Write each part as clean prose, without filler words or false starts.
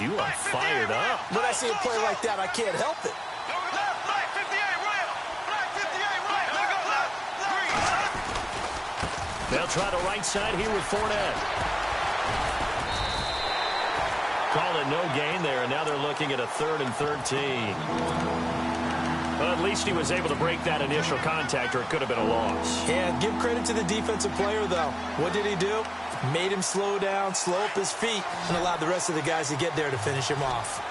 you are fired up. When I see a play like that, I can't help it. They'll try the right side here with Fournette. Call it no gain there, and now they're looking at a 3rd and 13. Well, at least he was able to break that initial contact, or it could have been a loss. Yeah, give credit to the defensive player, though. What did he do? Made him slow down, slow up his feet, and allowed the rest of the guys to get there to finish him off.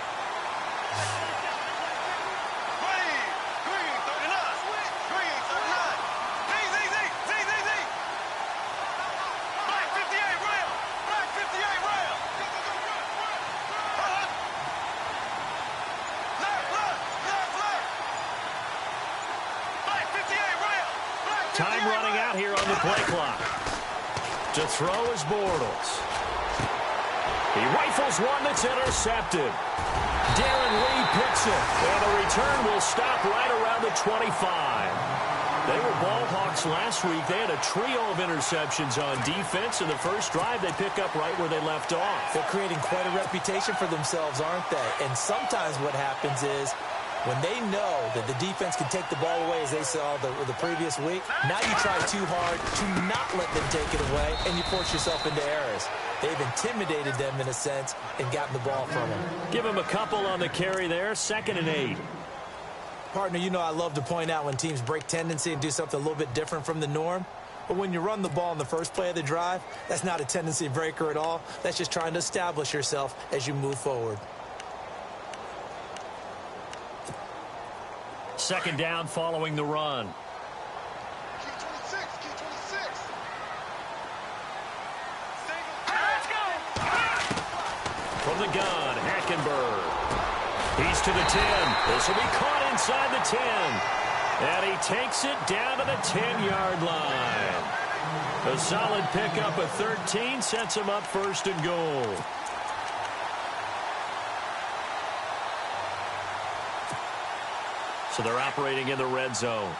Time running out here on the play clock. To throw is Bortles. He rifles one that's intercepted. Darren Lee picks it. And the return will stop right around the 25. They were ball hawks last week. They had a trio of interceptions on defense. In the first drive, they pick up right where they left off. They're creating quite a reputation for themselves, aren't they? And sometimes what happens is, when they know that the defense can take the ball away, as they saw the previous week, now you try too hard to not let them take it away, and you force yourself into errors. They've intimidated them, in a sense, and gotten the ball from them. Give them a couple on the carry there, 2nd and 8. Partner, you know I love to point out when teams break tendency and do something a little bit different from the norm. But when you run the ball in the first play of the drive, that's not a tendency breaker at all. That's just trying to establish yourself as you move forward. 2nd down following the run. From the gun, Hackenberg. He's to the 10. This will be caught inside the 10. And he takes it down to the 10-yard line. A solid pickup of 13 sets him up 1st and goal. So they're operating in the red zone.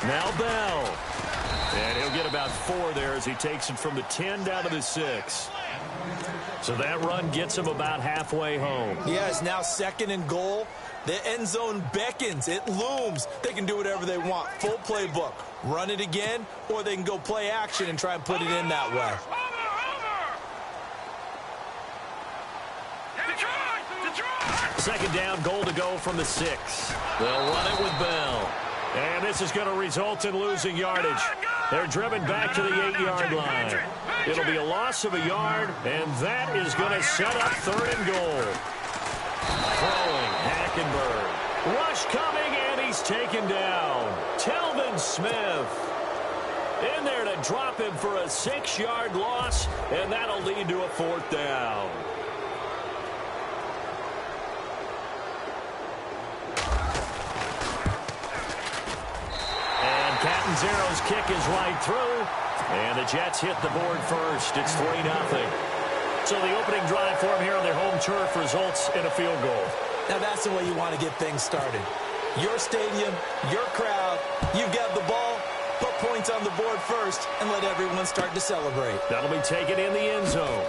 Now Bell. And he'll get about 4 there as he takes it from the 10 down to the 6. So that run gets him about halfway home. Yeah, it's now 2nd and goal. The end zone beckons. It looms. They can do whatever they want. Full playbook. Run it again, or they can go play action and try and put it in that way. 2nd down, goal to go from the 6. They'll run it with Bell. And this is going to result in losing yardage. They're driven back to the 8-yard line. It'll be a loss of a yard, and that is going to set up 3rd and goal. Throwing, Hackenberg. Rush coming, and he's taken down. Telvin Smith in there to drop him for a 6-yard loss, and that'll lead to a 4th down. Catanzaro's kick is right through, and the Jets hit the board first. It's 3-0. So the opening drive for them here on their home turf results in a field goal. Now that's the way you want to get things started. Your stadium, your crowd, you've got the ball, put points on the board first, and let everyone start to celebrate. That'll be taken in the end zone.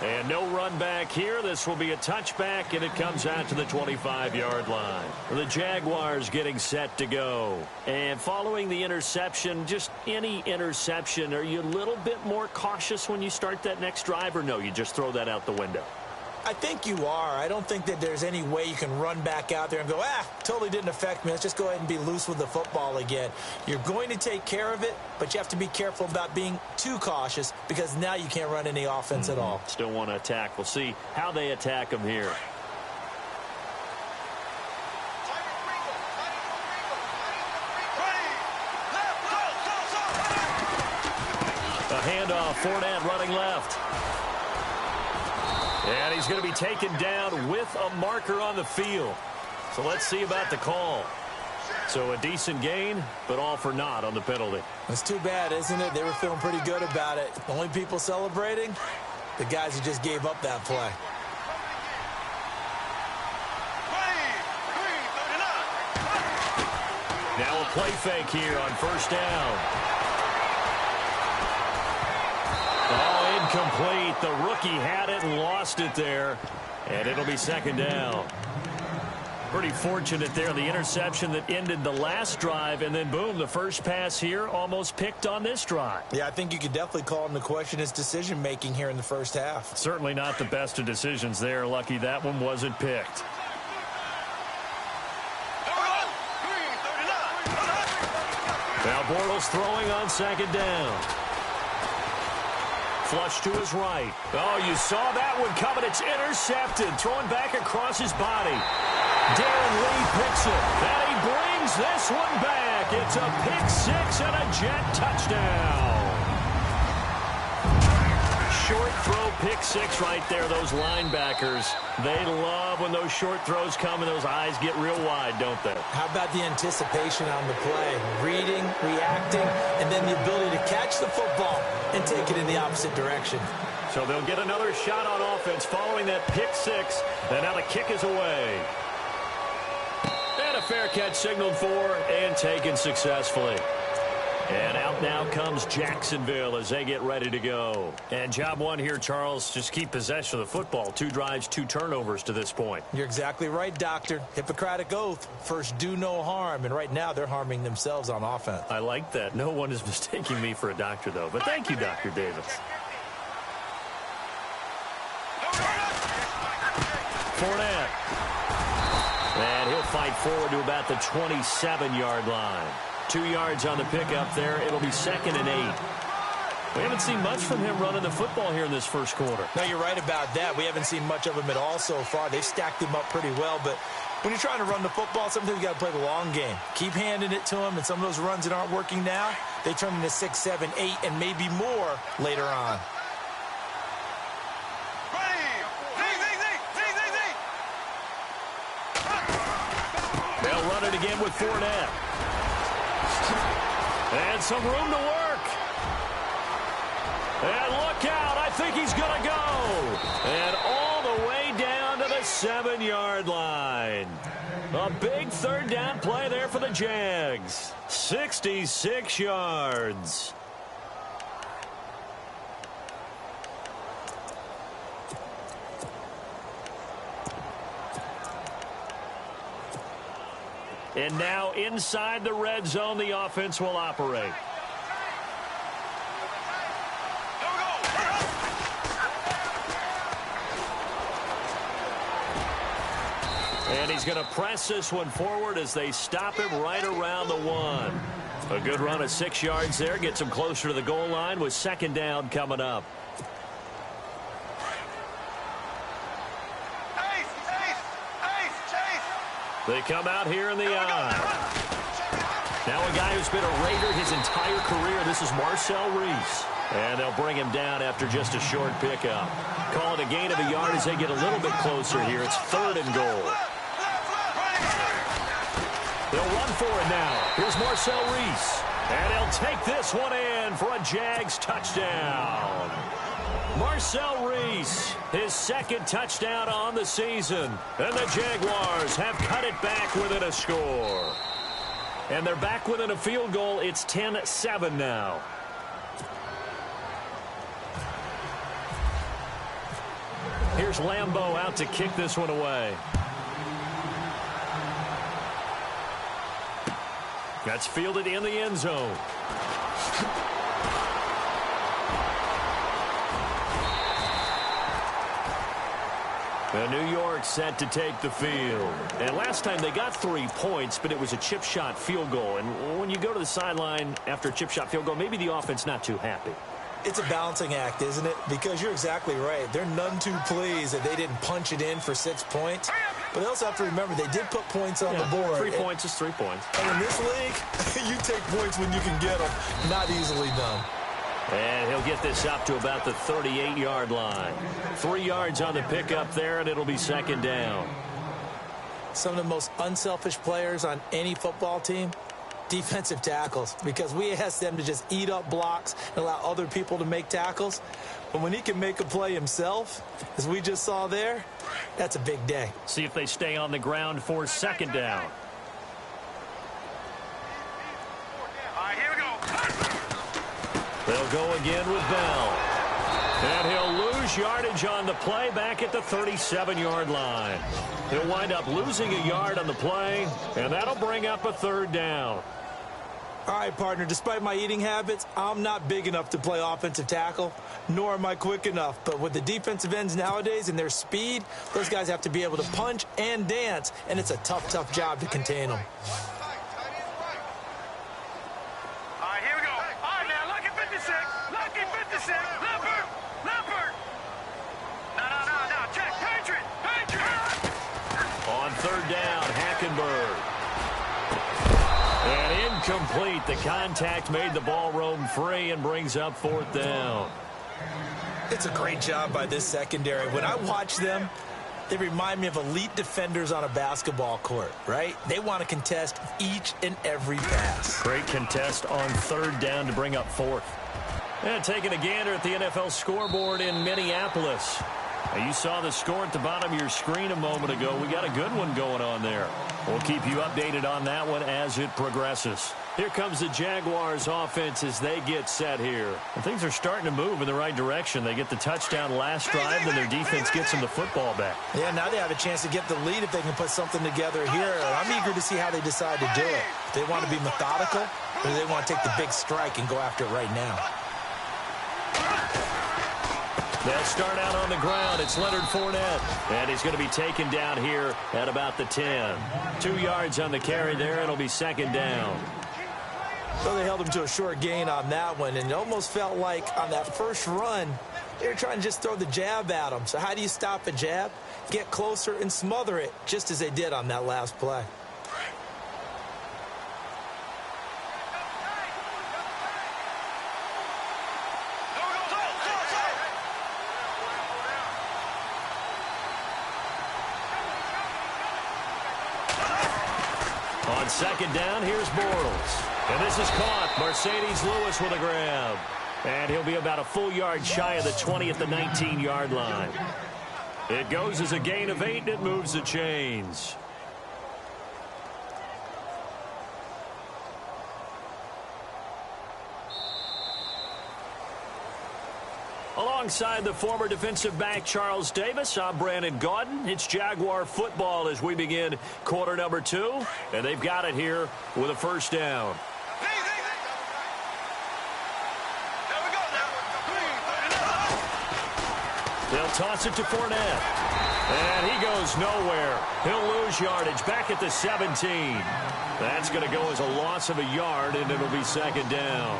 And no run back here. This will be a touchback, and it comes out to the 25-yard line. The Jaguars getting set to go. And following the interception, just any interception, are you a little bit more cautious when you start that next drive, or no, you just throw that out the window? I think you are. I don't think that there's any way you can run back out there and go, totally didn't affect me. Let's just go ahead and be loose with the football again. You're going to take care of it, but you have to be careful about being too cautious because now you can't run any offense at all. Still want to attack. We'll see how they attack them here. A handoff, Fournette running left. And he's going to be taken down with a marker on the field. So let's see about the call. So a decent gain, but all for naught on the penalty. That's too bad, isn't it? They were feeling pretty good about it. The only people celebrating, the guys who just gave up that play. Now a play fake here on first down. Oh, incomplete. The rookie had it and lost it there. And it'll be second down. Pretty fortunate there. The interception that ended the last drive, and then, boom, the first pass here almost picked on this drive. Yeah, I think you could definitely call into question his decision-making here in the first half. Certainly not the best of decisions there. Lucky that one wasn't picked. Now Bortles throwing on second down. Flush to his right. Oh, you saw that one coming. It's intercepted. Throwing back across his body. Darren Lee picks it. And he brings this one back. It's a pick six and a Jet touchdown. Short throw pick six right there. Those linebackers, they love when those short throws come and those eyes get real wide, don't they? How about the anticipation on the play? Reading, reacting, and then the ability to catch the football and take it in the opposite direction. So they'll get another shot on offense following that pick six. And now the kick is away. And a fair catch signaled for and taken successfully. And out now comes Jacksonville as they get ready to go. And job one here, Charles, just keep possession of the football. 2 drives, 2 turnovers to this point. You're exactly right, Doctor. Hippocratic oath. First, do no harm. And right now, they're harming themselves on offense. I like that. No one is mistaking me for a doctor, though. But thank you, Dr. Davis. Fournette. And he'll fight forward to about the 27-yard line. 2 yards on the pickup there. It'll be 2nd and 8. We haven't seen much from him running the football here in this first quarter. No, you're right about that. We haven't seen much of him at all so far. They've stacked him up pretty well, but when you're trying to run the football, sometimes you got to play the long game. Keep handing it to him, and some of those runs that aren't working now, they turn into 6, 7, 8, and maybe more later on. They'll run it again with Fournette. And some room to work. And look out. I think he's going to go. And all the way down to the 7-yard line. A big third down play there for the Jags. 66 yards. And now inside the red zone, the offense will operate. And he's going to press this one forward as they stop him right around the 1. A good run of 6 yards there. Gets him closer to the goal line with 2nd down coming up. They come out here in the eye. Now a guy who's been a Raider his entire career. This is Marcel Reese. And they'll bring him down after just a short pickup. Call it a gain of a yard as they get a little bit closer here. It's 3rd and goal. They'll run for it now. Here's Marcel Reese. And he'll take this one in for a Jags touchdown. Marcel Reese, his 2nd touchdown on the season. And the Jaguars have cut it back within a score. And they're back within a field goal. It's 10-7 now. Here's Lambeau out to kick this one away. That's fielded in the end zone. And New York set to take the field. And last time they got 3 points, but it was a chip shot field goal. And when you go to the sideline after a chip shot field goal, maybe the offense not too happy. It's a balancing act, isn't it? Because you're exactly right. They're none too pleased that they didn't punch it in for 6 points. But they also have to remember they did put points on the board. 3 points is 3 points. And in this league, you take points when you can get them. Not easily done. And he'll get this up to about the 38-yard line. 3 yards on the pickup there, and it'll be 2nd down. Some of the most unselfish players on any football team, defensive tackles, because we ask them to just eat up blocks and allow other people to make tackles. But when he can make a play himself, as we just saw there, that's a big day. See if they stay on the ground for 2nd down. They'll go again with Bell. And he'll lose yardage on the play back at the 37-yard line. He'll wind up losing a yard on the play, and that'll bring up a third down. All right, partner, despite my eating habits, I'm not big enough to play offensive tackle, nor am I quick enough. But with the defensive ends nowadays and their speed, those guys have to be able to punch and dance, and it's a tough, tough job to contain them. All right, here we go. All right, now, lucky 56. Lucky 56. Leopard. No. Check. Patriot. On third down, Hackenberg. And incomplete. The contact made the ball roam free and brings up fourth down. It's a great job by this secondary. When I watch them, they remind me of elite defenders on a basketball court, right? They want to contest each and every pass. Great contest on third down to bring up fourth. And taking a gander at the NFL scoreboard in Minneapolis. Now, you saw the score at the bottom of your screen a moment ago. We got a good one going on there. We'll keep you updated on that one as it progresses. Here comes the Jaguars offense as they get set here. And things are starting to move in the right direction. They get the touchdown last drive, then their defense gets them the football back. Yeah, now they have a chance to get the lead if they can put something together here. I'm eager to see how they decide to do it. Do they want to be methodical, or do they want to take the big strike and go after it right now? They'll start out on the ground. It's Leonard Fournette. And he's going to be taken down here at about the 10. 2 yards on the carry there. It'll be second down. So they held him to a short gain on that one, and it almost felt like on that first run, they were trying to just throw the jab at him. So how do you stop a jab? Get closer and smother it, just as they did on that last play. On second down, here's Bortles. And this is caught. Mercedes Lewis with a grab. And he'll be about a full yard shy of the 20 at the 19-yard line. It goes as a gain of 8, and it moves the chains. Alongside the former defensive back Charles Davis, I'm Brandon Gaudin. It's Jaguar football as we begin quarter number 2. And they've got it here with a first down. They'll toss it to Fournette. And he goes nowhere. He'll lose yardage back at the 17. That's going to go as a loss of a yard, and it'll be second down.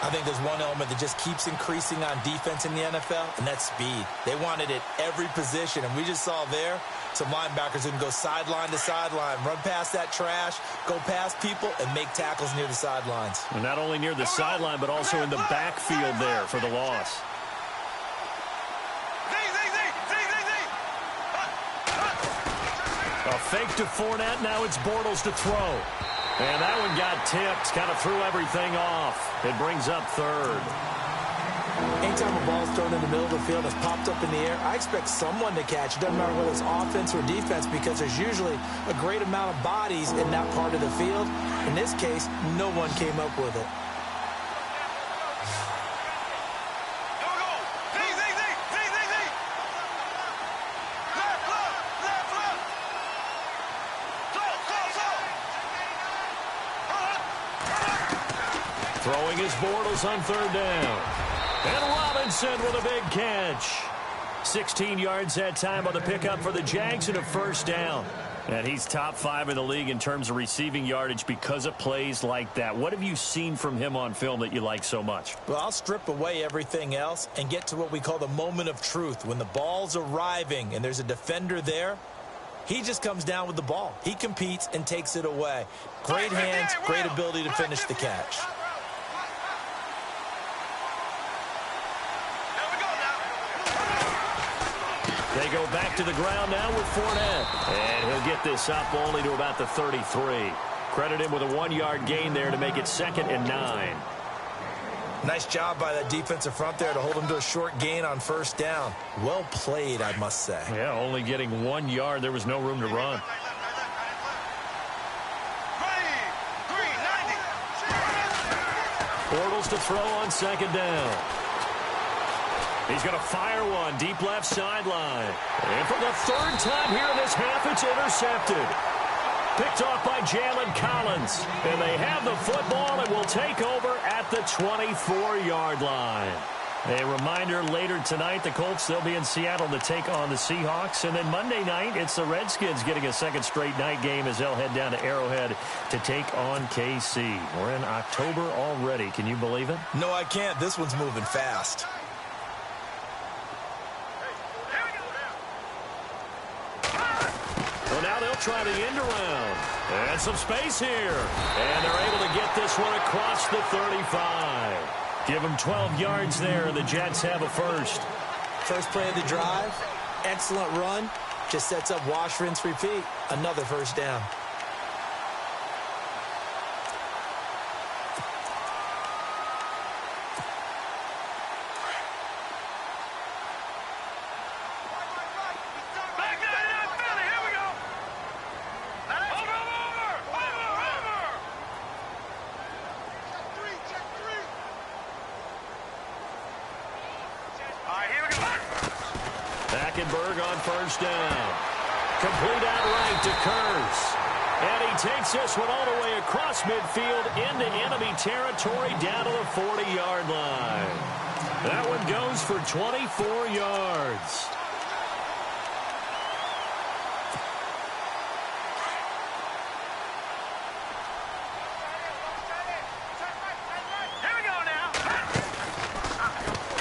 I think there's one element that just keeps increasing on defense in the NFL, and that's speed. They want it at every position, and we just saw there some linebackers who can go sideline to sideline, run past that trash, go past people, and make tackles near the sidelines. And not only near the sideline, but also in the backfield there for the loss. A fake to Fournette. Now it's Bortles to throw. And that one got tipped. Kind of threw everything off. It brings up third. Anytime a ball's thrown in the middle of the field that's popped up in the air, I expect someone to catch. It doesn't matter whether it's offense or defense, because there's usually a great amount of bodies in that part of the field. In this case, no one came up with it. Throwing his Bortles on third down. And Robinson with a big catch. 16 yards that time on the pickup for the Jags and a first down. And he's top 5 in the league in terms of receiving yardage because of plays like that. What have you seen from him on film that you like so much? Well, I'll strip away everything else and get to what we call the moment of truth. When the ball's arriving and there's a defender there, he just comes down with the ball. He competes and takes it away. Great hands, great ability to finish the catch. They go back to the ground now with Fournette. And he'll get this up only to about the 33. Credit him with a 1-yard gain there to make it 2nd and 9. Nice job by that defensive front there to hold him to a short gain on first down. Well played, I must say. Yeah, only getting 1 yard. There was no room to run. Bortles to throw on second down. He's going to fire one deep left sideline. And for the third time here in this half, it's intercepted. Picked off by Jalen Collins. And they have the football and will take over at the 24-yard line. A reminder, later tonight, the Colts, they'll be in Seattle to take on the Seahawks. And then Monday night, it's the Redskins getting a second straight night game as they'll head down to Arrowhead to take on KC. We're in October already. Can you believe it? No, I can't. This one's moving fast. So now they'll try the end around. And some space here. And they're able to get this one across the 35. Give them 12 yards there, and the Jets have a first. First play of the drive, excellent run. Just sets up wash, rinse, repeat. Another first down. Hackenberg on first down. Complete outright to Kurtz. And he takes this one all the way across midfield into enemy territory down to the 40-yard line. That one goes for 24 yards.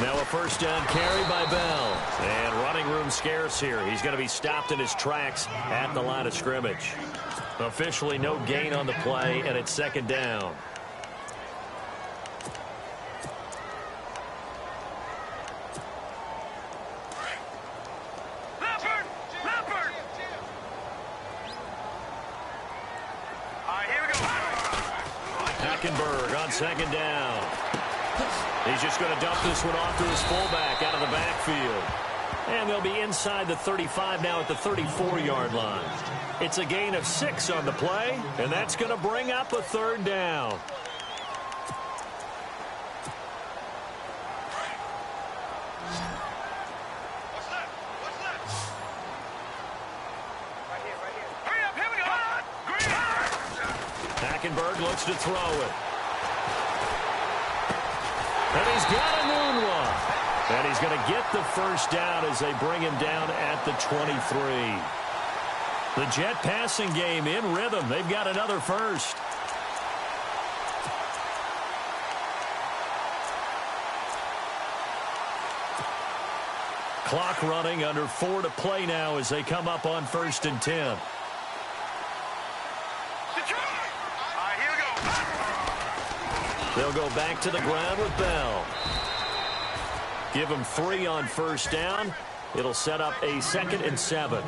Now a first down carry by Bell. And running room scarce here. He's going to be stopped in his tracks at the line of scrimmage. Officially no gain on the play, and it's second down. Hackenberg on second down. He's just going to dump this one off to his fullback out of the backfield. And they'll be inside the 35 now at the 34-yard line. It's a gain of 6 on the play, and that's going to bring up a third down. Hackenberg looks to throw it. And he's got a moonwalk. And he's going to get the first down as they bring him down at the 23. The Jet passing game in rhythm. They've got another first. Clock running, under 4 to play now as they come up on 1st and 10. They'll go back to the ground with Bell. Give him 3 on first down. It'll set up a 2nd and 7.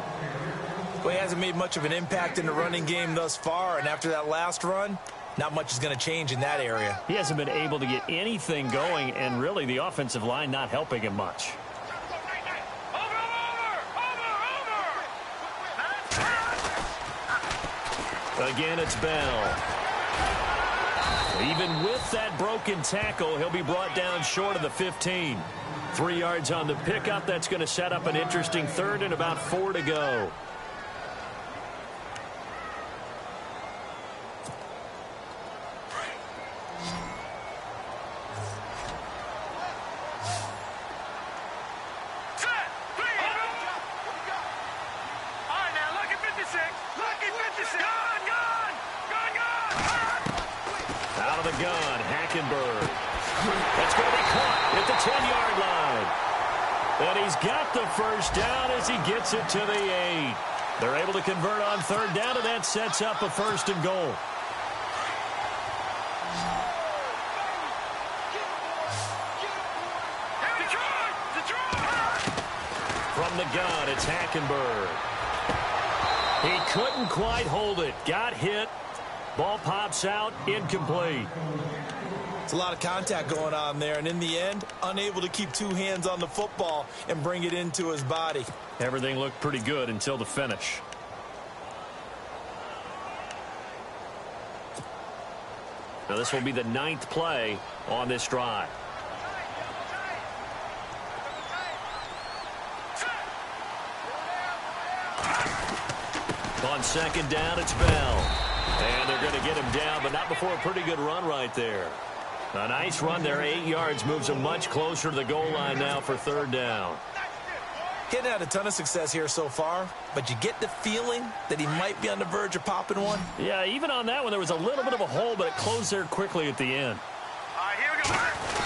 Well, he hasn't made much of an impact in the running game thus far, and after that last run, not much is going to change in that area. He hasn't been able to get anything going, and really the offensive line not helping him much. Again, it's Bell. Even with that broken tackle, he'll be brought down short of the 15. 3 yards on the pickup. That's going to set up an interesting third and about 4 to go. Out of the gun, Hackenberg. That's going to be caught at the 10-yard line. And he's got the first down as he gets it to the 8. They're able to convert on third down, and that sets up a 1st and goal. From the gun, it's Hackenberg. He couldn't quite hold it. Got hit. Ball pops out, incomplete. It's a lot of contact going on there, and in the end, unable to keep 2 hands on the football and bring it into his body. Everything looked pretty good until the finish. Now, this will be the 9th play on this drive. On second down, it's Bell. And they're going to get him down, but not before a pretty good run right there. A nice run there, 8 yards, moves him much closer to the goal line now for 3rd down. He had a ton of success here so far, but you get the feeling that he might be on the verge of popping one. Yeah, even on that one, there was a little bit of a hole, but it closed there quickly at the end. All right, here we go.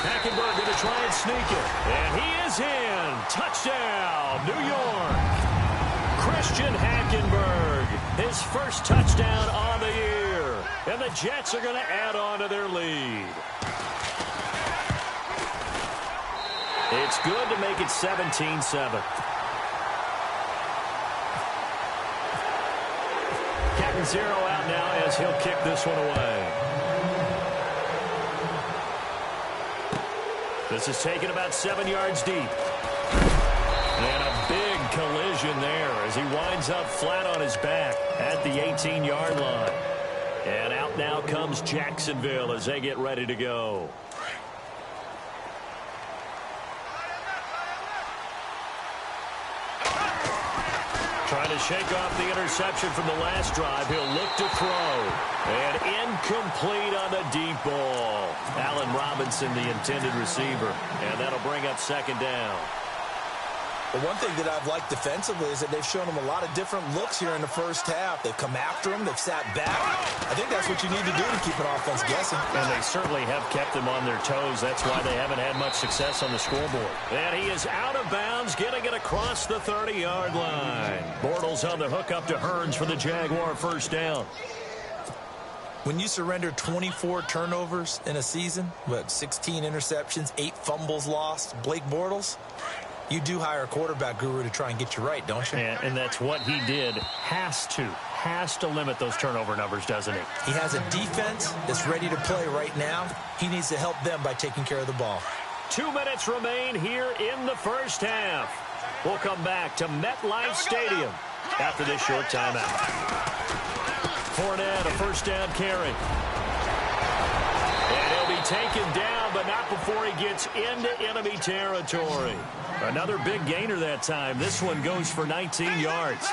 Hackenberg going to try and sneak it. And he is in. Touchdown, New York. Christian Hackenberg, his first touchdown on the year. And the Jets are going to add on to their lead. It's good to make it 17-7. Captain Zero out now as he'll kick this one away. This is taken about 7 yards deep. And a big collision there as he winds up flat on his back at the 18-yard line. And out now comes Jacksonville as they get ready to go. Trying to shake off the interception from the last drive. He'll look to throw. And incomplete on the deep ball. Allen Robinson, the intended receiver. And that'll bring up 2nd down. But one thing that I've liked defensively is that they've shown him a lot of different looks here in the first half. They've come after him. They've sat back. I think that's what you need to do to keep an offense guessing. And they certainly have kept them on their toes. That's why they haven't had much success on the scoreboard. And he is out of bounds, getting it across the 30-yard line. Bortles on the hook up to Hearns for the Jaguar 1st down. When you surrender 24 turnovers in a season, 16 interceptions, 8 fumbles lost, Blake Bortles, you do hire a quarterback guru to try and get you right, don't you? And that's what he did. Has to limit those turnover numbers, doesn't he? He has a defense that's ready to play right now. He needs to help them by taking care of the ball. 2 minutes remain here in the first half. We'll come back to MetLife Stadium after this short timeout. Fournette, a 1st down carry. And he'll be taken down, but not before he gets into enemy territory. Another big gainer that time. This one goes for 19 yards.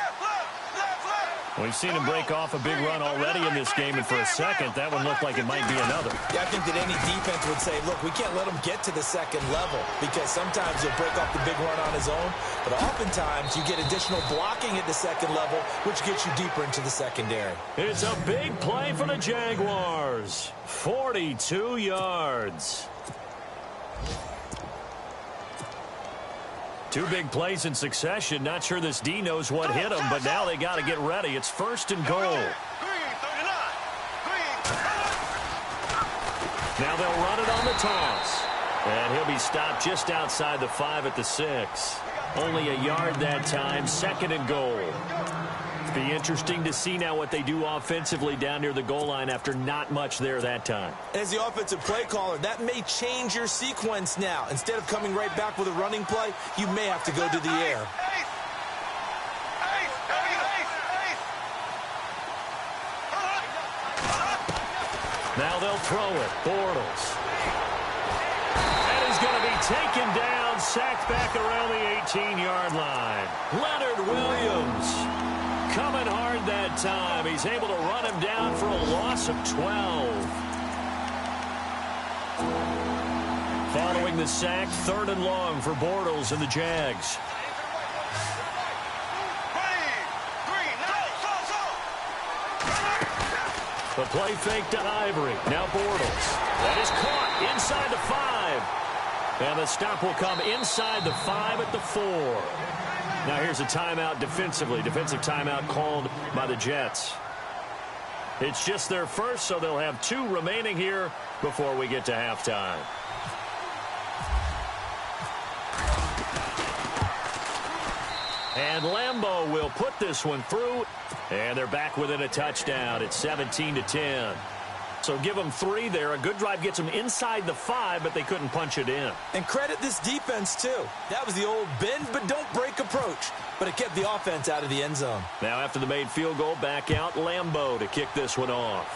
We've seen him break off a big run already in this game, and for a second, that one looked like it might be another. Yeah, I think that any defense would say, look, we can't let him get to the 2nd level, because sometimes he'll break off the big run on his own, but oftentimes you get additional blocking at the 2nd level, which gets you deeper into the secondary. It's a big play for the Jaguars. 42 yards. 2 big plays in succession. Not sure this D knows what hit him, but now they got to get ready. It's 1st and goal. Now they'll run it on the toss. And he'll be stopped just outside the 5 at the 6. Only a yard that time. 2nd and goal. Be interesting to see now what they do offensively down near the goal line after not much there that time. As the offensive play caller, that may change your sequence now. Instead of coming right back with a running play, you may have to go to the air. Now they'll throw it. Bortles. And he's going to be taken down, sacked back around the 18-yard line. Leonard Williams. Coming hard that time. He's able to run him down for a loss of 12. Following the sack, 3rd and long for Bortles and the Jags. The play fake to Ivory. Now Bortles. That is caught inside the 5. And the stop will come inside the 5 at the 4. Now here's a timeout defensively. Defensive timeout called by the Jets. It's just their first, so they'll have 2 remaining here before we get to halftime. And Lambeau will put this one through. And they're back within a touchdown. It's 17-10. So give them 3 there. A good drive gets them inside the 5, but they couldn't punch it in. And credit this defense, too. That was the old bend but don't break approach. But it kept the offense out of the end zone. Now after the made field goal, back out Lambeau to kick this one off.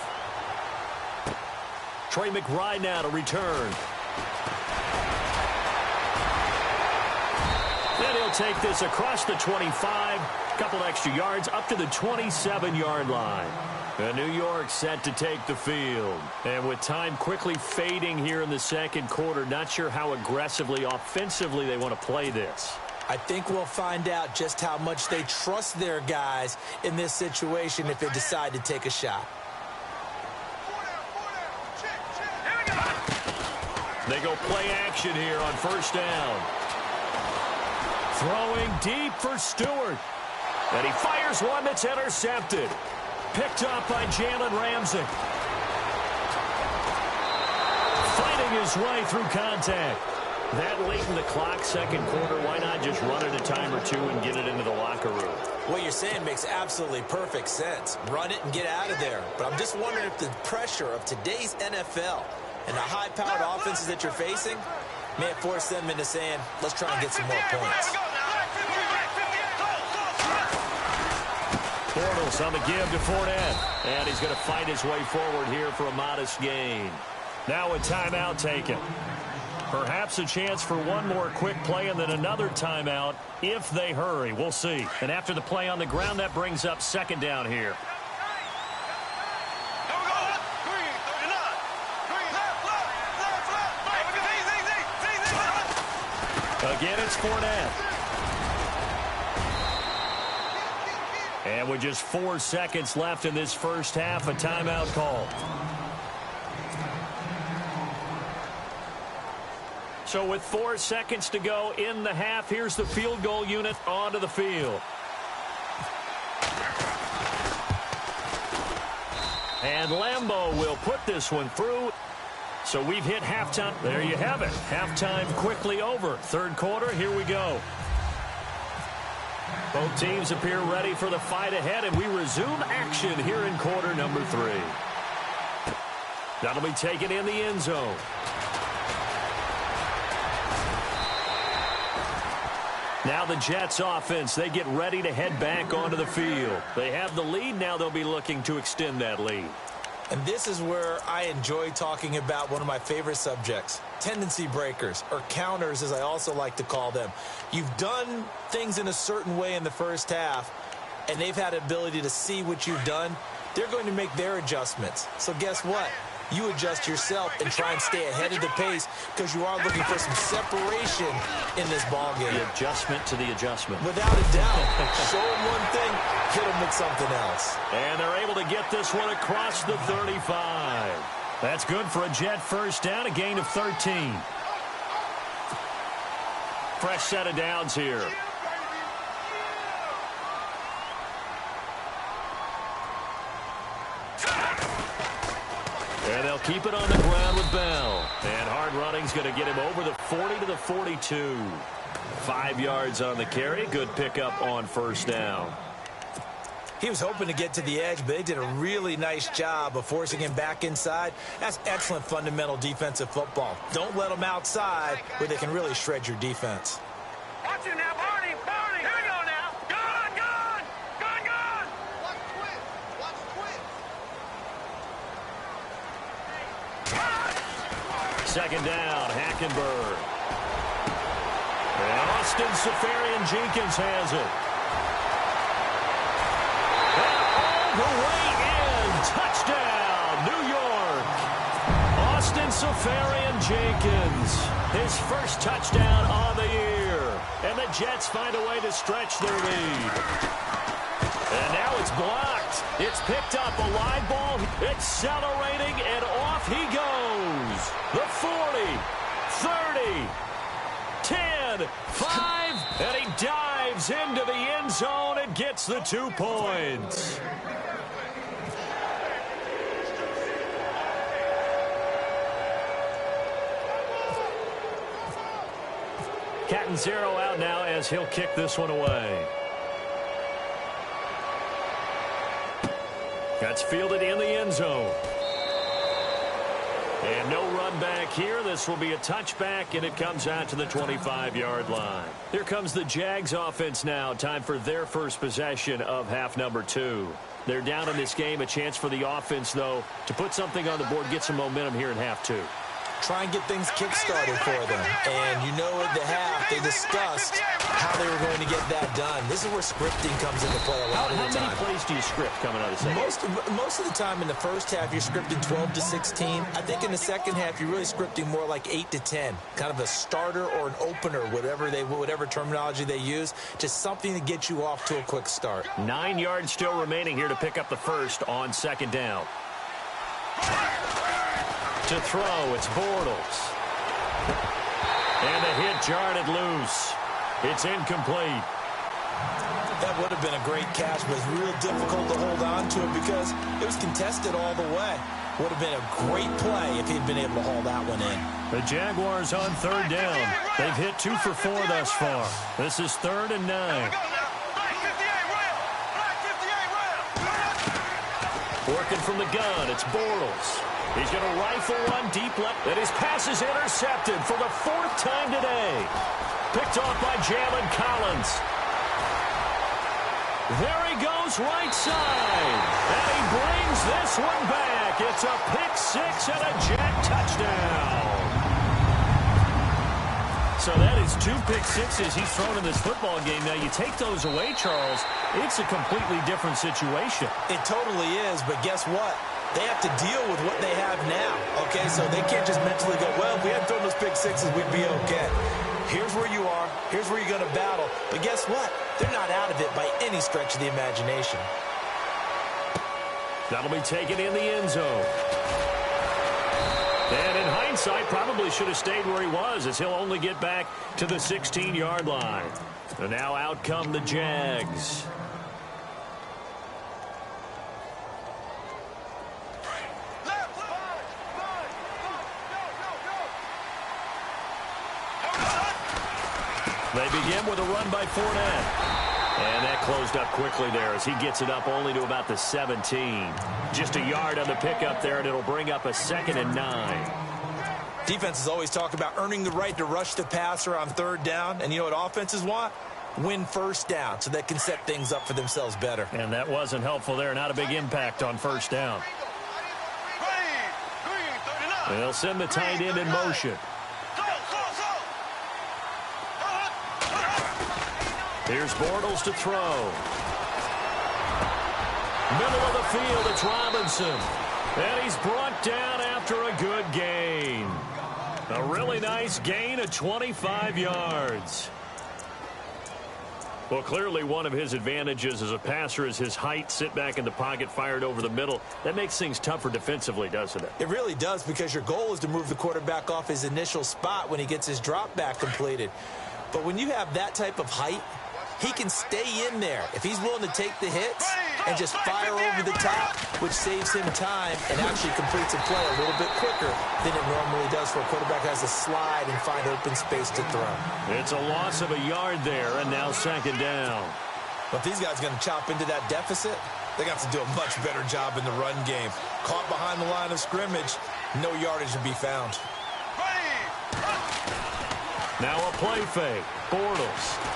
Trey McBride now to return. And he'll take this across the 25, a couple extra yards up to the 27-yard line. And New York set to take the field. And with time quickly fading here in the second quarter, not sure how aggressively, offensively they want to play this. I think we'll find out just how much they trust their guys in this situation if they decide to take a shot. They go play action here on first down. Throwing deep for Stewart. And he fires one that's intercepted. Picked up by Jalen Ramsey. Fighting his way through contact. That late in the clock, second quarter, why not just run it a time or two and get it into the locker room? What you're saying makes absolutely perfect sense. Run it and get out of there. But I'm just wondering if the pressure of today's NFL and the high-powered offenses that you're facing may force them into saying, let's try and get some more points. Bortles on the give to Fournette. And he's going to fight his way forward here for a modest gain. Now a timeout taken. Perhaps a chance for one more quick play and then another timeout if they hurry. We'll see. And after the play on the ground, that brings up second down here. Again, it's Fournette. And with just 4 seconds left in this first half, a timeout call. So with 4 seconds to go in the half, here's the field goal unit onto the field. And Lambeau will put this one through. So we've hit halftime. There you have it. Halftime quickly over. Third quarter, here we go. Both teams appear ready for the fight ahead, and we resume action here in quarter number 3. That'll be taken in the end zone. Now the Jets offense, they get ready to head back onto the field. They have the lead. Now they'll be looking to extend that lead. And this is where I enjoy talking about one of my favorite subjects, tendency breakers, or counters as I also like to call them. You've done things in a certain way in the first half, and they've had the ability to see what you've done. They're going to make their adjustments. So guess what? You adjust yourself and try and stay ahead of the pace because you are looking for some separation in this ballgame. The adjustment to the adjustment. Without a doubt. Show them one thing, hit them with something else. And they're able to get this one across the 35. That's good for a Jet first down, a gain of 13. Fresh set of downs here. And they'll keep it on the ground with Bell. And hard running's going to get him over the 40 to the 42. 5 yards on the carry. Good pickup on first down. He was hoping to get to the edge, but they did a really nice job of forcing him back inside. That's excellent fundamental defensive football. Don't let them outside where they can really shred your defense. Watch it now, Barney, Barney. Here we go now. Gone, gone, gone, gone. Watch quit, watch quit. Second down, Hackenberg. And Austin Seferian-Jenkins has it. And all the way in. Touchdown, New York. Austin Seferian-Jenkins. His first touchdown on the year. And the Jets find a way to stretch their lead. And now it's blocked. It's picked up, a live ball, accelerating, and off he goes. The 40, 30, 10, 5, and he dives into the end zone and gets the 2 points. Catanzaro out now as he'll kick this one away. That's fielded in the end zone. And no run back here. This will be a touchback, and it comes out to the 25-yard line. Here comes the Jags offense now. Time for their first possession of half number 2. They're down in this game. A chance for the offense, though, to put something on the board, get some momentum here in half two. Try and get things kick-started for them. And you know at the half, they discussed how they were going to get that done. This is where scripting comes into play a lot of the time. How many plays do you script coming out of the second? Most of the time in the first half, you're scripting 12 to 16. I think in the second half, you're really scripting more like 8 to 10. Kind of a starter or an opener, whatever terminology they use. Just something to get you off to a quick start. 9 yards still remaining here to pick up the first on second down. To throw, it's Bortles. And the hit jarred it loose. It's incomplete. That would have been a great catch, but it's real difficult to hold on to it because it was contested all the way. Would have been a great play if he'd been able to haul that one in. The Jaguars on third down. They've hit 2 for 4 thus far. This is 3rd and 9. Working from the gun, it's Bortles. He's going to rifle one deep left. And his pass is intercepted for the 4th time today. Picked off by Jalen Collins. There he goes right side. And he brings this one back. It's a pick 6 and a Jet touchdown. So that is 2 pick sixes he's thrown in this football game. Now you take those away, Charles, it's a completely different situation. It totally is, but guess what? They have to deal with what they have now, okay? So they can't just mentally go, well, if we hadn't thrown those pick sixes, we'd be okay. Here's where you are. Here's where you're going to battle. But guess what? They're not out of it by any stretch of the imagination. That'll be taken in the end zone. And in hindsight, probably should have stayed where he was, as he'll only get back to the 16-yard line. And now out come the Jags. They begin with a run by Fournette. And that closed up quickly there as he gets it up only to about the 17. Just a yard on the pickup there, and it'll bring up a 2nd and 9. Defenses always talk about earning the right to rush the passer on third down. And you know what offenses want? Win first down so they can set things up for themselves better. And that wasn't helpful there. Not a big impact on first down. And they'll send the tight end in motion. Here's Bortles to throw. Middle of the field, it's Robinson. And he's brought down after a good gain. A really nice gain of 25 yards. Well, clearly one of his advantages as a passer is his height. Sit back in the pocket, fired over the middle. That makes things tougher defensively, doesn't it? It really does, because your goal is to move the quarterback off his initial spot when he gets his drop back completed. But when you have that type of height, he can stay in there if he's willing to take the hits and just fire over the top, which saves him time and actually completes a play a little bit quicker than it normally does for a quarterback who has to slide and find open space to throw. It's a loss of a yard there, and now 2nd down. But if these guys are going to chop into that deficit, they got to do a much better job in the run game. Caught behind the line of scrimmage, no yardage to be found. Now a play fake. Bortles.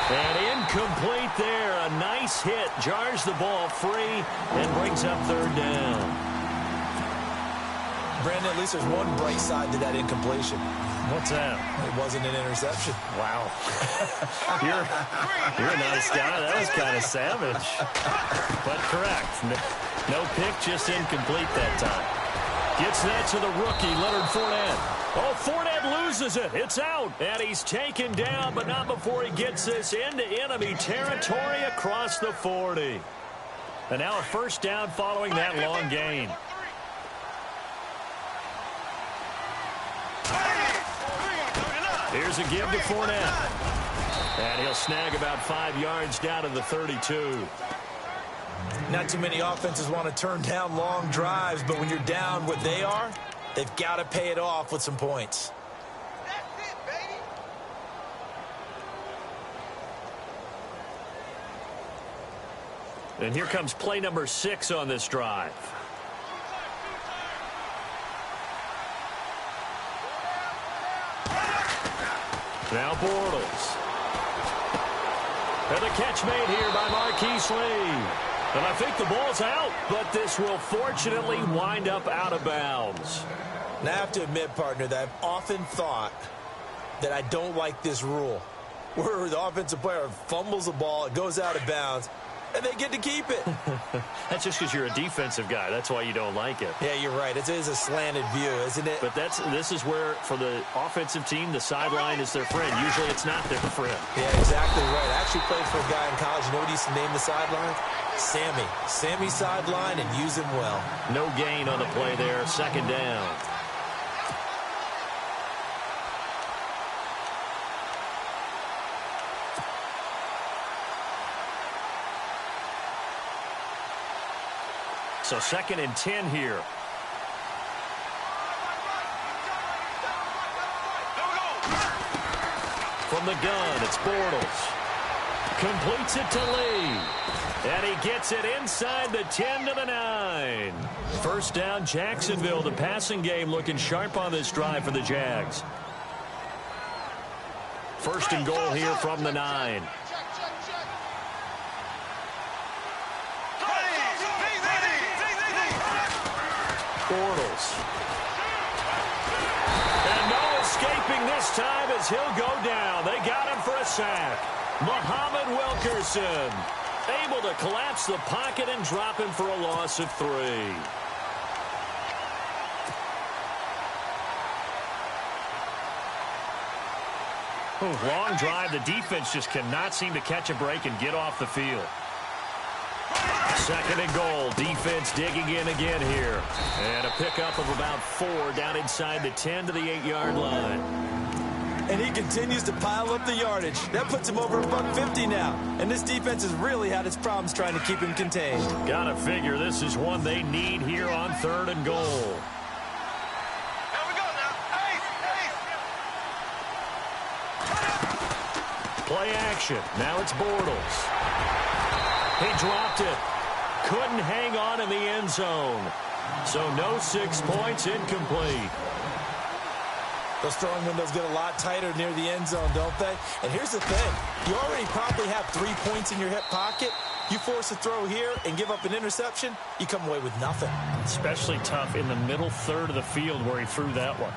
And incomplete there. A nice hit. Jars the ball free and brings up 3rd down. Brandon, at least there's one bright side to that incompletion. What's that? It wasn't an interception. Wow. You're a nice guy. That was kind of savage. But correct. No pick, just incomplete that time. Gets that to the rookie, Leonard Fournette. Oh, Fournette loses it. It's out. And he's taken down, but not before he gets this into enemy territory across the 40. And now a first down following that long gain. Here's a give to Fournette. And he'll snag about 5 yards down to the 32. Not too many offenses want to turn down long drives, but when you're down what they are, they've got to pay it off with some points. That's it, baby. And here comes play number 6 on this drive. Now Bortles. And the catch made here by Marquise Lee. And I think the ball's out, but this will fortunately wind up out of bounds. Now, I have to admit, partner, that I've often thought that I don't like this rule, where the offensive player fumbles the ball, it goes out of bounds, and they get to keep it. That's just because you're a defensive guy. That's why you don't like it. Yeah, you're right. It is a slanted view, isn't it? But this is where, for the offensive team, the sideline is their friend. Usually it's not their friend. Yeah, exactly right. I actually played for a guy in college. You know what he used to name the sideline? Sammy. Sammy sideline, and use him well. No gain on the play there. Second down. So 2nd and 10 here. From the gun, it's Bortles. Completes it to Lee. And he gets it inside the 10 to the 9. First down, Jacksonville. The passing game looking sharp on this drive for the Jags. 1st and goal here from the 9. Bortles. And no escaping this time as he'll go down. They got him for a sack. Muhammad Wilkerson able to collapse the pocket and drop him for a loss of 3. Long drive. The defense just cannot seem to catch a break and get off the field. 2nd and goal. Defense digging in again here. And a pickup of about 4 down inside the 10 to the 8-yard line. And he continues to pile up the yardage. That puts him over $150 now. And this defense has really had its problems trying to keep him contained. Gotta figure this is one they need here on 3rd and goal. Here we go now. Play action. Now it's Bortles. He dropped it. Couldn't hang on in the end zone. So no 6 points, incomplete. Those throwing windows get a lot tighter near the end zone, don't they? And here's the thing. You already probably have 3 points in your hip pocket. You force a throw here and give up an interception, you come away with nothing. Especially tough in the middle third of the field where he threw that one.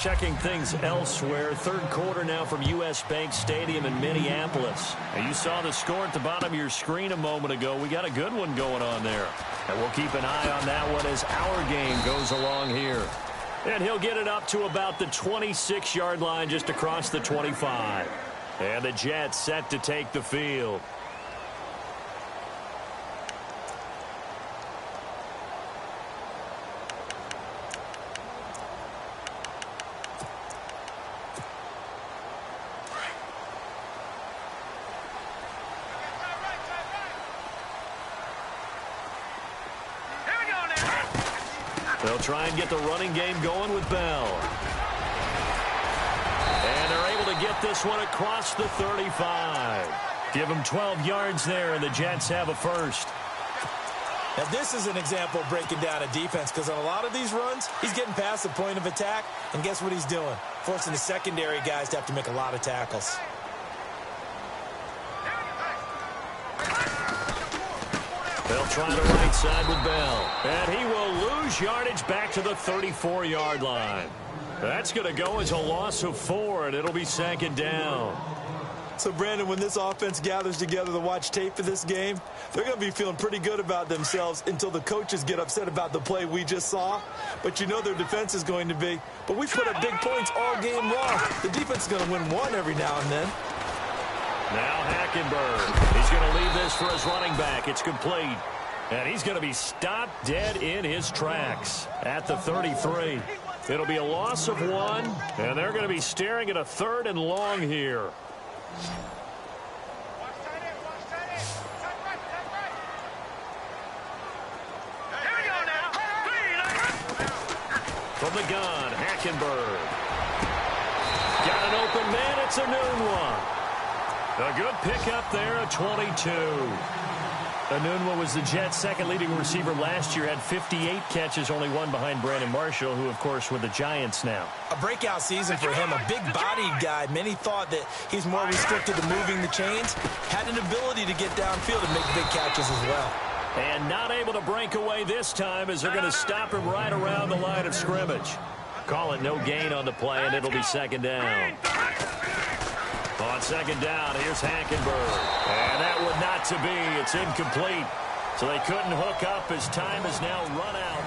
Checking things elsewhere. 3rd quarter now from U.S. Bank Stadium in Minneapolis. Now, you saw the score at the bottom of your screen a moment ago. We got a good one going on there. And we'll keep an eye on that one as our game goes along here. And he'll get it up to about the 26-yard line just across the 25. And the Jets set to take the field. They'll try and get the running game going with Bell. And they're able to get this one across the 35. Give them 12 yards there, and the Jets have a first. Now, this is an example of breaking down a defense, because on a lot of these runs, he's getting past the point of attack, and guess what he's doing? Forcing the secondary guys to have to make a lot of tackles. They'll try the right side with Bell. And he will lose yardage back to the 34-yard line. That's going to go as a loss of 4, and it'll be 2nd down. So, Brandon, when this offense gathers together to watch tape for this game, they're going to be feeling pretty good about themselves until the coaches get upset about the play we just saw. But you know their defense is going to be. But we put up big points all game long. The defense is going to win one every now and then. Now Hackenberg. He's going to leave this for his running back. It's complete. And he's going to be stopped dead in his tracks at the 33. It'll be a loss of 1, and they're going to be staring at a 3rd and long here. From the gun, Hackenberg. Got an open man. It's a noon one. A good pickup there, a 22. Enunwa was the Jets' second leading receiver last year, had 58 catches, only one behind Brandon Marshall, who, of course, with the Giants now. A breakout season for him, a big-bodied guy. Many thought that he's more restricted to moving the chains. Had an ability to get downfield and make big catches as well. And not able to break away this time as they're going to stop him right around the line of scrimmage. Call it no gain on the play, and it'll be second down. On second down, here's Hackenberg. And that would not to be. It's incomplete. So they couldn't hook up as time is now run out.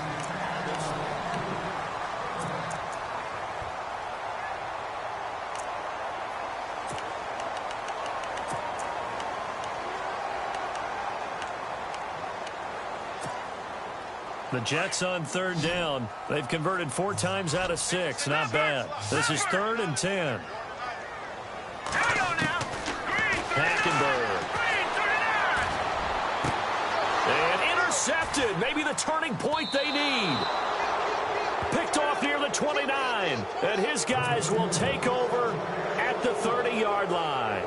The Jets on third down. They've converted 4 times out of 6. Not bad. This is 3rd and 10. Hackenberg. And intercepted. Maybe the turning point they need. Picked off near the 29. And his guys will take over at the 30-yard line.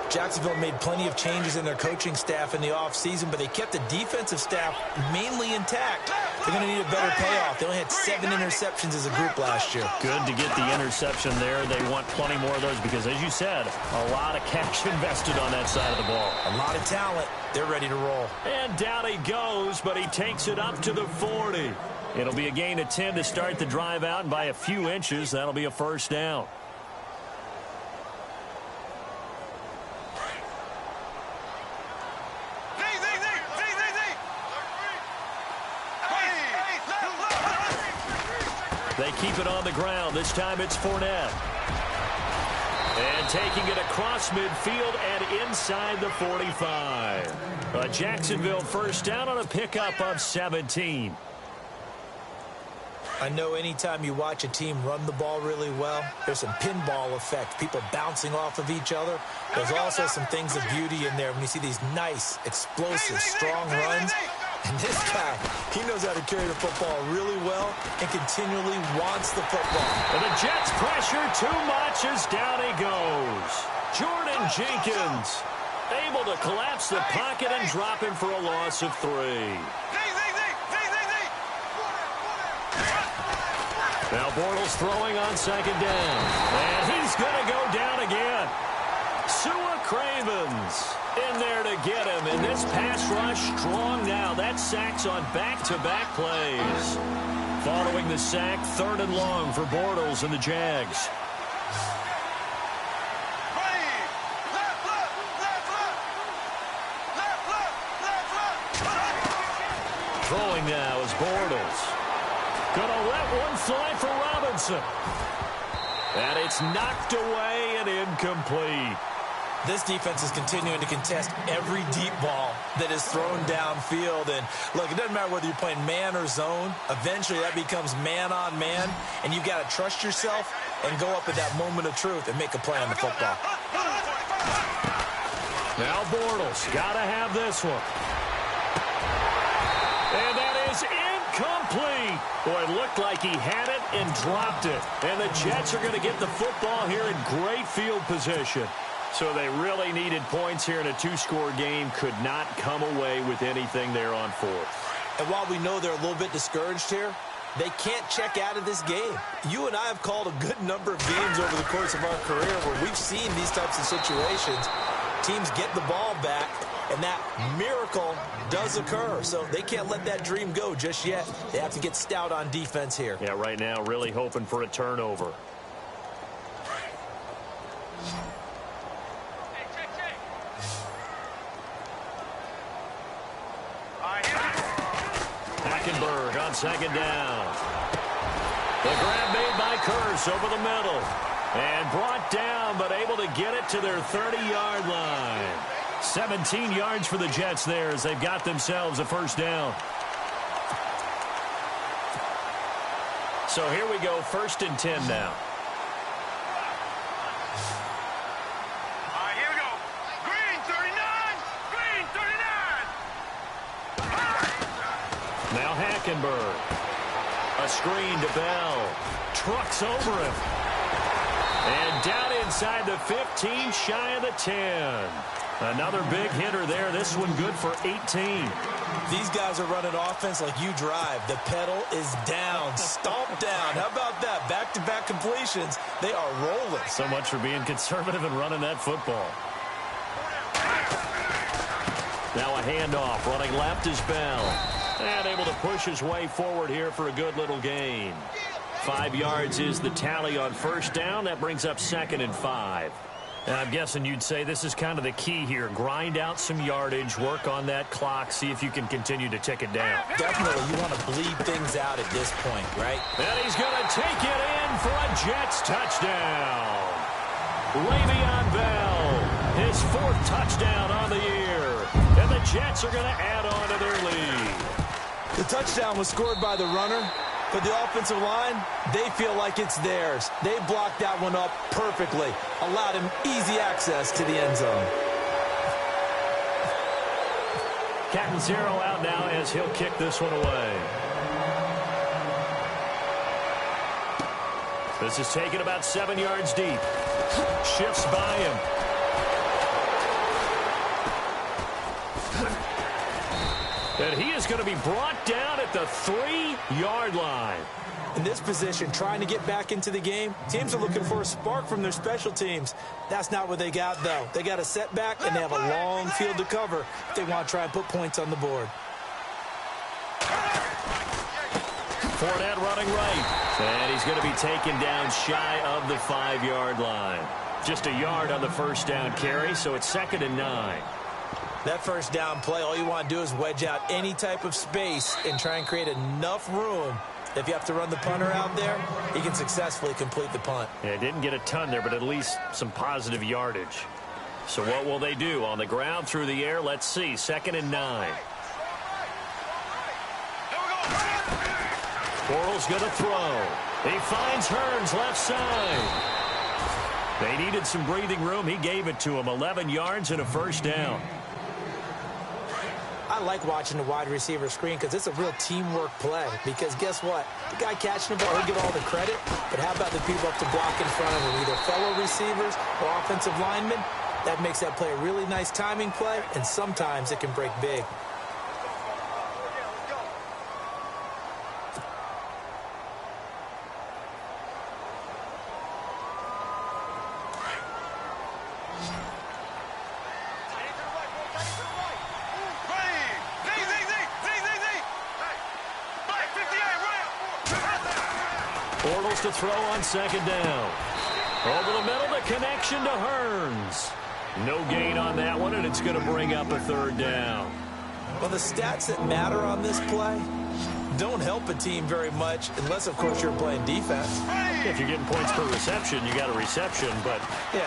Jacksonville made plenty of changes in their coaching staff in the offseason, but they kept the defensive staff mainly intact. They're going to need a better payoff. They only had 7 interceptions as a group last year. Good to get the interception there. They want plenty more of those because, as you said, a lot of cash invested on that side of the ball. A lot of talent. They're ready to roll. And down he goes, but he takes it up to the 40. It'll be a gain of 10 to start the drive out, and by a few inches, that'll be a first down. They keep it on the ground. This time it's Fournette. And taking it across midfield and inside the 45. A Jacksonville first down on a pickup of 17. I know anytime you watch a team run the ball really well, there's some pinball effect, people bouncing off of each other. There's also some things of beauty in there when you see these nice, explosive, strong runs. And this guy, he knows how to carry the football really well and continually wants the football. And the Jets pressure too much as down he goes. Jordan Jenkins able to collapse the pocket and drop him for a loss of 3. Now Bortles throwing on second down. And he's going to go down again. Sua Cravens in there to get him. And this pass rush strong now. That sack's on back-to-back plays. Following the sack, 3rd and long for Bortles and the Jags. Throwing now is Bortles. Gonna let one fly for Robinson. And it's knocked away and incomplete. This defense is continuing to contest every deep ball that is thrown downfield. And look, it doesn't matter whether you're playing man or zone. Eventually that becomes man on man. And you've got to trust yourself and go up at that moment of truth and make a play on the football. Now Bortles got to have this one. And that is incomplete. Boy, it looked like he had it and dropped it. And the Jets are going to get the football here in great field position. So they really needed points here in a 2-score game. Could not come away with anything there on 4th. And while we know they're a little bit discouraged here, they can't check out of this game. You and I have called a good number of games over the course of our career where we've seen these types of situations. Teams get the ball back, and that miracle does occur. So they can't let that dream go just yet. They have to get stout on defense here. Yeah, right now really hoping for a turnover. Hackenberg on second down. The grab made by Kearse over the middle. And brought down, but able to get it to their 30-yard line. 17 yards for the Jets there as they've got themselves a first down. So here we go, 1st and 10 now. Here we go. Green 39. Green 39. Now Hackenberg. A screen to Bell. Trucks over him. And down inside the 15, shy of the 10. Another big hitter there. This one good for 18. These guys are running offense like you drive. The pedal is down, stomp down. How about that? Back-to-back completions. They are rolling. So much for being conservative and running that football. Now a handoff. Running left is Bell. And able to push his way forward here for a good little gain. 5 yards is the tally on first down. That brings up 2nd and 5. And I'm guessing you'd say this is kind of the key here. Grind out some yardage, work on that clock, see if you can continue to tick it down. Definitely, you want to bleed things out at this point, right? And he's going to take it in for a Jets touchdown. Le'Veon Bell, his 4th touchdown on the year. And the Jets are going to add on to their lead. The touchdown was scored by the runner. But the offensive line, they feel like it's theirs. They blocked that one up perfectly. Allowed him easy access to the end zone. Catanzaro out now as he'll kick this one away. This is taken about 7 yards deep. Shifts by him. And he is going to be brought down at the 3-yard line. In this position, trying to get back into the game, teams are looking for a spark from their special teams. That's not what they got, though. They got a setback, and they have a long field to cover if they want to try and put points on the board. Fournette running right. And he's going to be taken down shy of the 5-yard line. Just a yard on the first down carry, so it's 2nd and 9. That first down play, all you want to do is wedge out any type of space and try and create enough room. If you have to run the punter out there, he can successfully complete the punt. Yeah, didn't get a ton there, but at least some positive yardage. So what will they do? On the ground, through the air, let's see. 2nd and 9. Bortles going to throw. He finds Hearns left side. They needed some breathing room. He gave it to him. 11 yards and a first down. I like watching the wide receiver screen because it's a real teamwork play. Because guess what? The guy catching the ball, he'll get all the credit. But how about the people up to block in front of him? Either fellow receivers or offensive linemen. That makes that play a really nice timing play. And sometimes it can break big. Bortles to throw on 2nd down. Over the middle, the connection to Hearns. No gain on that one, and it's going to bring up a 3rd down. Well, the stats that matter on this play don't help a team very much unless, of course, you're playing defense. If you're getting points per reception, you got a reception, but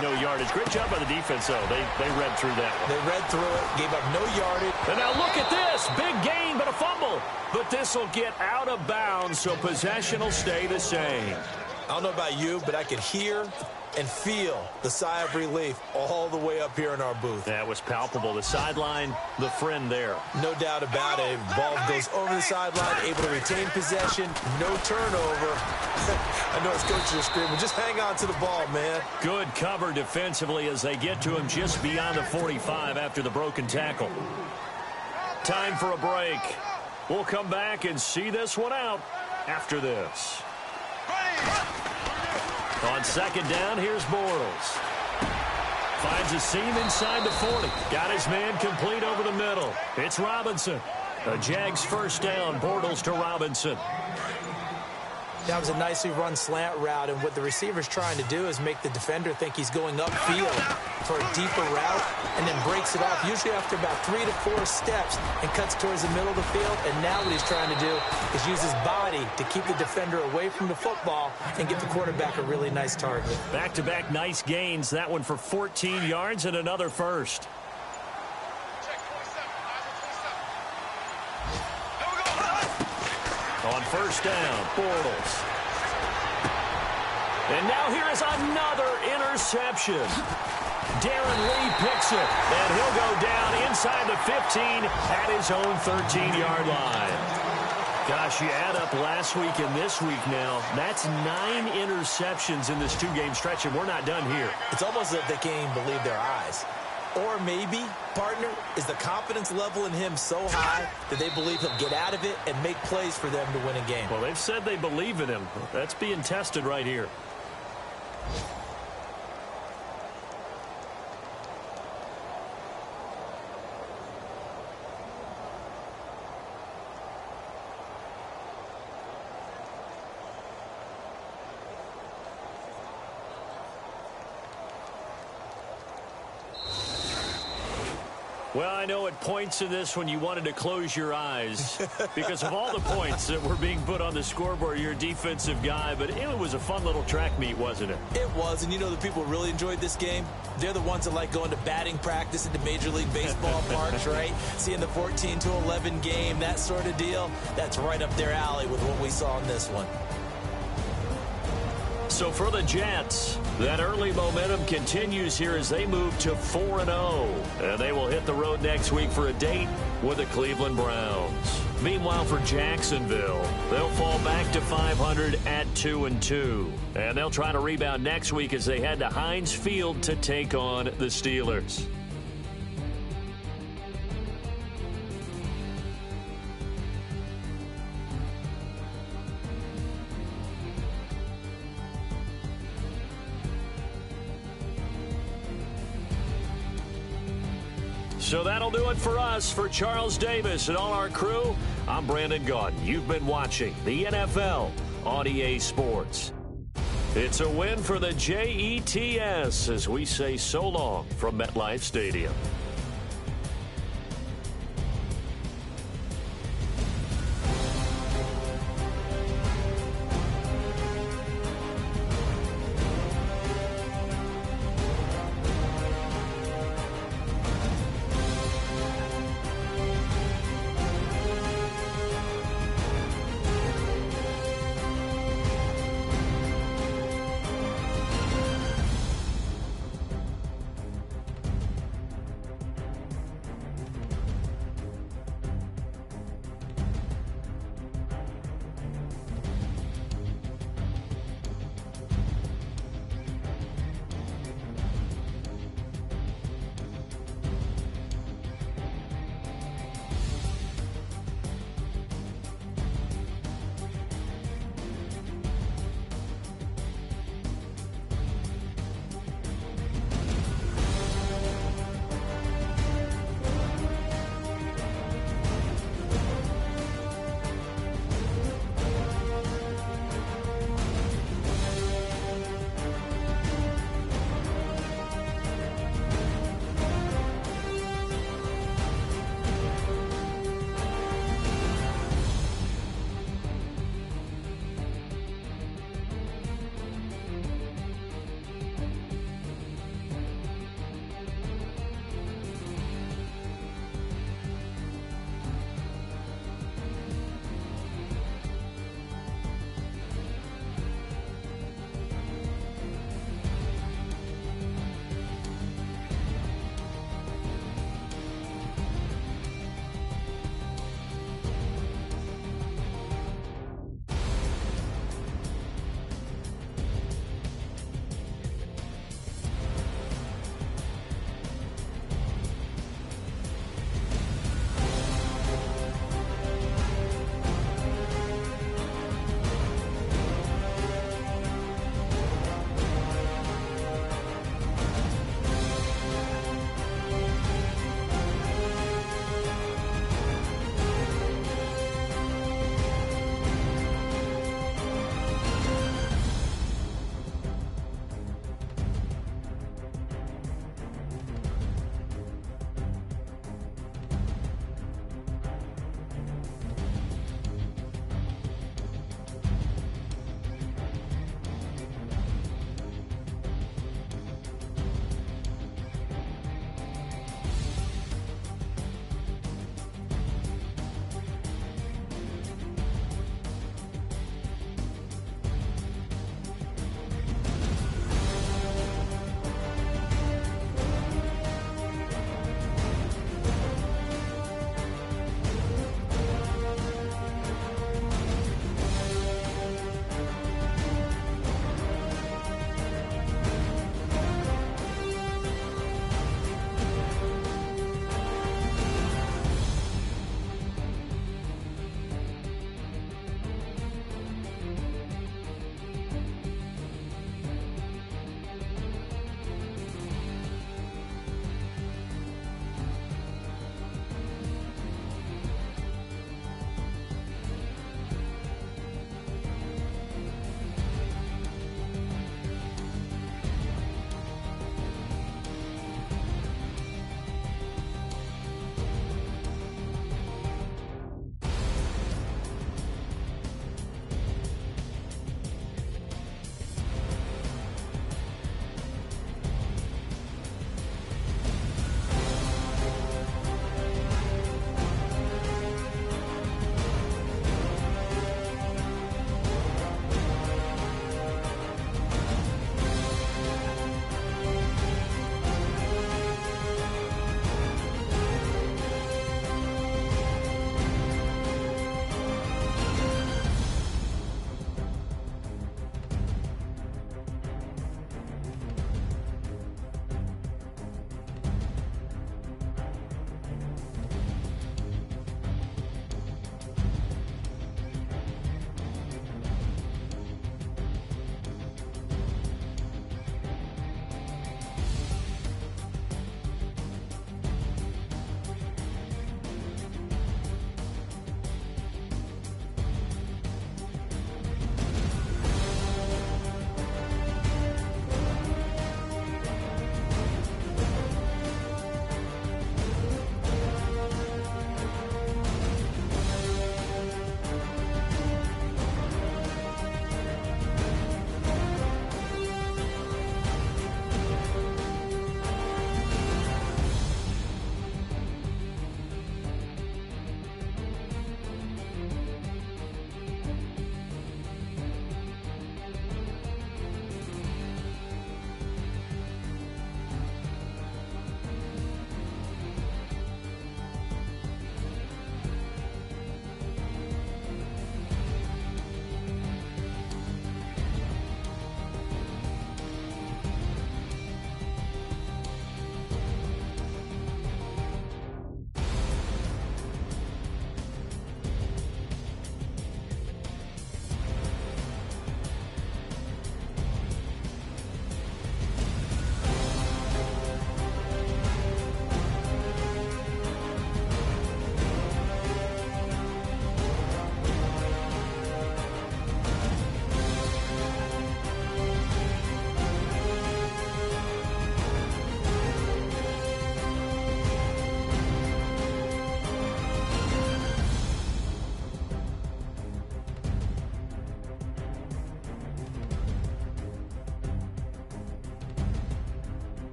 no yardage. Great job by the defense, though. They read through that one. They read through it, gave up no yardage. And now look at this. Big gain, but a fumble. But this will get out of bounds, so possession will stay the same. I don't know about you, but I could hear and feel the sigh of relief all the way up here in our booth. That was palpable. The sideline, the friend there. No doubt about it. Ball goes over the sideline, able to retain possession, no turnover. I know his coaches are screaming, just hang on to the ball, man. Good cover defensively as they get to him just beyond the 45 after the broken tackle. Time for a break. We'll come back and see this one out after this. On 2nd down, here's Bortles. Finds a seam inside the 40. Got his man complete over the middle. It's Robinson. A Jags first down. Bortles to Robinson. That was a nicely run slant route, and what the receiver's trying to do is make the defender think he's going upfield for a deeper route and then breaks it off, usually after about 3 to 4 steps, and cuts towards the middle of the field. And now what he's trying to do is use his body to keep the defender away from the football and get the quarterback a really nice target. Back-to-back nice gains. That one for 14 yards and another first. On first down, Bortles. And now here is another interception. Darren Lee picks it, and he'll go down inside the 15 at his own 13-yard line. Gosh, you add up last week and this week now, that's 9 interceptions in this 2-game stretch, and we're not done here. It's almost as if they can't even believe their eyes. Or maybe, partner, is the confidence level in him so high that they believe he'll get out of it and make plays for them to win a game? Well, they've said they believe in him. That's being tested right here. Well, I know at points in this when you wanted to close your eyes because of all the points that were being put on the scoreboard, you're a defensive guy, but it was a fun little track meet, wasn't it? It was, and you know the people who really enjoyed this game? They're the ones that like going to batting practice at the Major League Baseball parks, right? Seeing the 14-11 game, that sort of deal. That's right up their alley with what we saw in this one. So for the Jets, that early momentum continues here as they move to 4-0. And they will hit the road next week for a date with the Cleveland Browns. Meanwhile, for Jacksonville, they'll fall back to 500 at 2-2. And they'll try to rebound next week as they head to Heinz Field to take on the Steelers. So that'll do it for us. For Charles Davis and all our crew, I'm Brandon Gaudin. You've been watching the NFL on EA Sports. It's a win for the Jets as we say so long from MetLife Stadium.